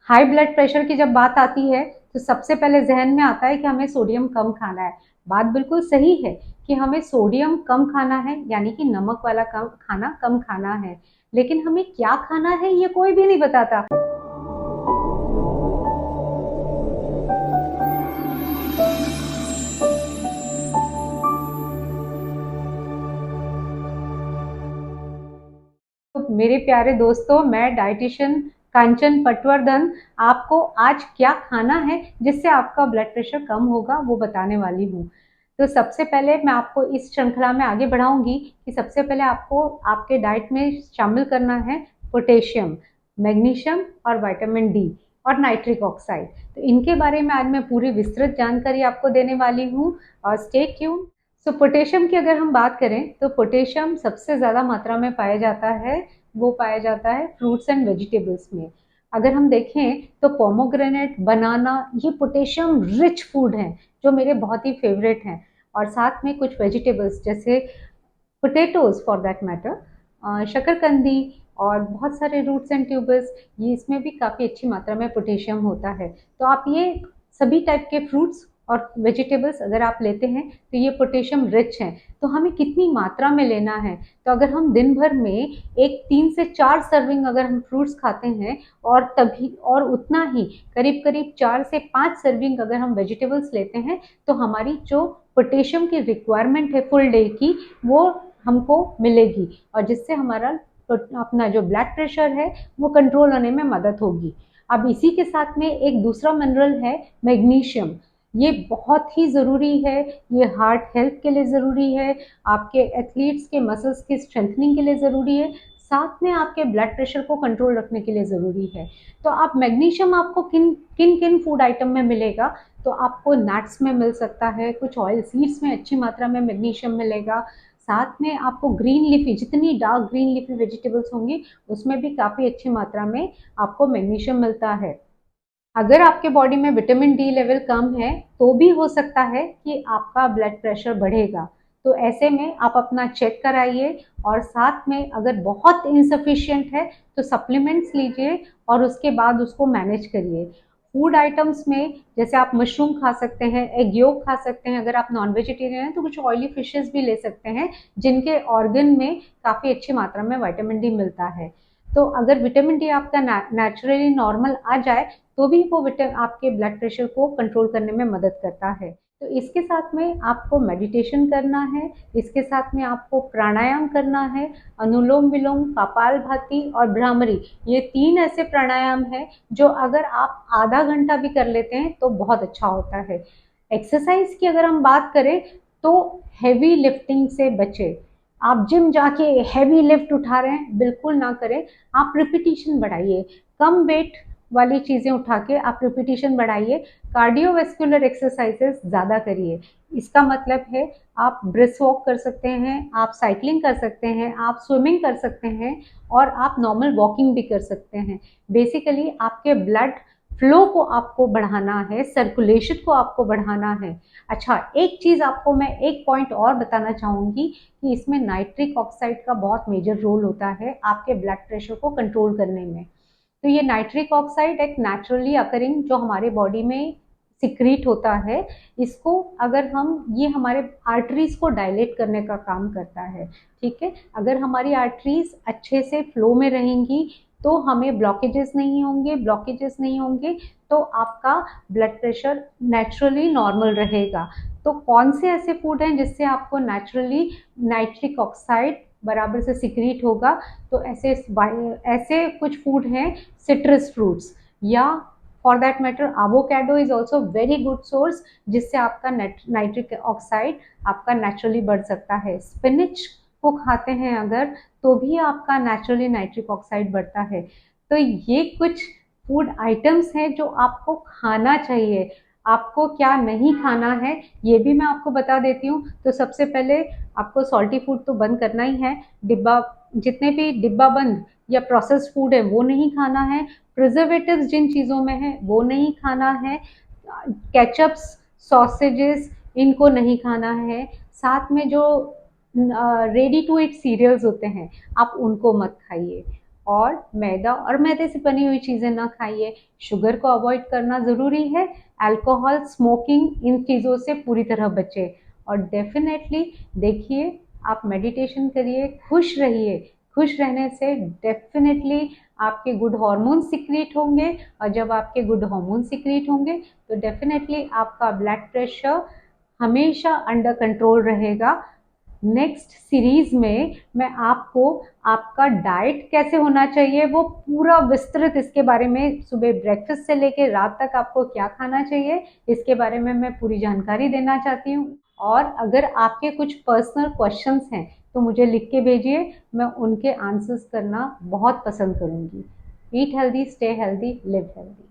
High blood pressure की जब बात आती है तो सबसे पहले जहन में आता है कि हमें सोडियम कम खाना है। बात बिल्कुल सही है कि हमें सोडियम कम खाना है, यानी कि नमक वाला खाना कम खाना है, लेकिन हमें क्या खाना है ये कोई भी नहीं बताता। तो मेरे प्यारे दोस्तों, मैं डाइटिशियन कांचन पटवर्धन आपको आज क्या खाना है जिससे आपका ब्लड प्रेशर कम होगा वो बताने वाली हूँ। तो सबसे पहले मैं आपको इस श्रृंखला में आगे बढ़ाऊंगी कि सबसे पहले आपको आपके डाइट में शामिल करना है पोटेशियम, मैग्नीशियम और विटामिन डी और नाइट्रिक ऑक्साइड। तो इनके बारे में आज मैं पूरी विस्तृत जानकारी आपको देने वाली हूँ और स्टे ट्यून। सो पोटेशियम की अगर हम बात करें तो पोटेशियम सबसे ज़्यादा मात्रा में पाया जाता है, वो पाया जाता है फ्रूट्स एंड वेजिटेबल्स में। अगर हम देखें तो पोमोग्रेनेट, बनाना, ये पोटेशियम रिच फूड हैं जो मेरे बहुत ही फेवरेट हैं। और साथ में कुछ वेजिटेबल्स जैसे पोटैटोज फॉर दैट मैटर, शकरकंदी और बहुत सारे रूट्स एंड ट्यूबर्स, ये इसमें भी काफ़ी अच्छी मात्रा में पोटेशियम होता है। तो आप ये सभी टाइप के फ्रूट्स और वेजिटेबल्स अगर आप लेते हैं तो ये पोटेशियम रिच हैं। तो हमें कितनी मात्रा में लेना है, तो अगर हम दिन भर में एक 3 से 4 सर्विंग अगर हम फ्रूट्स खाते हैं और तभी और उतना ही करीब करीब 4 से 5 सर्विंग अगर हम वेजिटेबल्स लेते हैं तो हमारी जो पोटेशियम की रिक्वायरमेंट है फुल डे की वो हमको मिलेगी, और जिससे हमारा अपना जो ब्लड प्रेशर है वो कंट्रोल होने में मदद होगी। अब इसी के साथ में एक दूसरा मिनरल है मैग्नीशियम। ये बहुत ही ज़रूरी है, ये हार्ट हेल्थ के लिए ज़रूरी है, आपके एथलीट्स के मसल्स की स्ट्रेंथनिंग के लिए ज़रूरी है, साथ में आपके ब्लड प्रेशर को कंट्रोल रखने के लिए ज़रूरी है। तो आप मैग्नीशियम आपको किन किन किन फूड आइटम में मिलेगा, तो आपको नट्स में मिल सकता है, कुछ ऑयल सीड्स में अच्छी मात्रा में मैग्नीशियम मिलेगा। साथ में आपको ग्रीन लीफी, जितनी डार्क ग्रीन लीफी वेजिटेबल्स होंगी उसमें भी काफ़ी अच्छी मात्रा में आपको मैग्नीशियम मिलता है। अगर आपके बॉडी में विटामिन डी लेवल कम है तो भी हो सकता है कि आपका ब्लड प्रेशर बढ़ेगा। तो ऐसे में आप अपना चेक कराइए, और साथ में अगर बहुत इनसफिशिएंट है तो सप्लीमेंट्स लीजिए और उसके बाद उसको मैनेज करिए। फूड आइटम्स में जैसे आप मशरूम खा सकते हैं, एग योक खा सकते हैं, अगर आप नॉन वेजिटेरियन हैं तो कुछ ऑयली फिशेस भी ले सकते हैं जिनके ऑर्गन में काफ़ी अच्छी मात्रा में विटामिन डी मिलता है। तो अगर विटामिन डी आपका नेचुरली नॉर्मल आ जाए तो भी वो आपके ब्लड प्रेशर को कंट्रोल करने में मदद करता है। तो इसके साथ में आपको मेडिटेशन करना है, इसके साथ में आपको प्राणायाम करना है, अनुलोम विलोम, कपालभाति और भ्रामरी, ये 3 ऐसे प्राणायाम हैं जो अगर आप आधा घंटा भी कर लेते हैं तो बहुत अच्छा होता है। एक्सरसाइज की अगर हम बात करें तो हैवी लिफ्टिंग से बचें। आप जिम जाके हैवी लिफ्ट उठा रहे हैं, बिल्कुल ना करें। आप रिपीटिशन बढ़ाइए, कम वेट वाली चीज़ें उठा के आप रिपीटिशन बढ़ाइए। कार्डियोवैस्कुलर एक्सरसाइजेस ज़्यादा करिए। इसका मतलब है आप ब्रिस्क वॉक कर सकते हैं, आप साइकिलिंग कर सकते हैं, आप स्विमिंग कर सकते हैं और आप नॉर्मल वॉकिंग भी कर सकते हैं। बेसिकली आपके ब्लड फ्लो को आपको बढ़ाना है, सर्कुलेशन को आपको बढ़ाना है। अच्छा, एक चीज़ आपको मैं एक पॉइंट और बताना चाहूँगी कि इसमें नाइट्रिक ऑक्साइड का बहुत मेजर रोल होता है आपके ब्लड प्रेशर को कंट्रोल करने में। तो ये नाइट्रिक ऑक्साइड एक नेचुरली अकरिंग जो हमारे बॉडी में सिक्रीट होता है, इसको अगर हम ये हमारे आर्टरीज को डायलेट करने का काम करता है। ठीक है, अगर हमारी आर्टरीज अच्छे से फ्लो में रहेंगी तो हमें ब्लॉकेजेस नहीं होंगे तो आपका ब्लड प्रेशर नेचुरली नॉर्मल रहेगा। तो कौन से ऐसे फूड हैं जिससे आपको नेचुरली नाइट्रिक ऑक्साइड बराबर से सिक्रीट होगा, तो ऐसे कुछ फूड हैं सिट्रस फ्रूट्स, या for that matter avocado is also very good source जिससे आपका नाइट्रिक ऑक्साइड आपका नेचुरली बढ़ सकता है। स्पिनिच को खाते हैं अगर तो भी आपका नेचुरली नाइट्रिक ऑक्साइड बढ़ता है। तो ये कुछ फूड आइटम्स हैं जो आपको खाना चाहिए। आपको क्या नहीं खाना है ये भी मैं आपको बता देती हूँ। तो सबसे पहले आपको सॉल्टी फूड तो बंद करना ही है। डिब्बा जितने भी डिब्बा बंद या प्रोसेस्ड फूड है वो नहीं खाना है। प्रिजर्वेटिव्स जिन चीज़ों में है वो नहीं खाना है। केचप्स, सॉसेजेस, इनको नहीं खाना है। साथ में जो रेडी टू ईट सीरियल्स होते हैं आप उनको मत खाइए। और मैदा और मैदे से बनी हुई चीज़ें ना खाइए। शुगर को अवॉइड करना ज़रूरी है। अल्कोहल, स्मोकिंग, इन चीज़ों से पूरी तरह बचें। और डेफ़िनेटली देखिए, आप मेडिटेशन करिए, खुश रहिए। खुश रहने से डेफ़िनेटली आपके गुड हार्मोन सीक्रेट होंगे, और जब आपके गुड हार्मोन सीक्रेट होंगे तो डेफ़िनेटली आपका ब्लड प्रेशर हमेशा अंडर कंट्रोल रहेगा। नेक्स्ट सीरीज में मैं आपको आपका डाइट कैसे होना चाहिए वो पूरा विस्तृत इसके बारे में, सुबह ब्रेकफास्ट से लेके रात तक आपको क्या खाना चाहिए इसके बारे में मैं पूरी जानकारी देना चाहती हूँ। और अगर आपके कुछ पर्सनल क्वेश्चंस हैं तो मुझे लिख के भेजिए, मैं उनके आंसर्स करना बहुत पसंद करूँगी। Eat healthy, stay healthy, live healthy.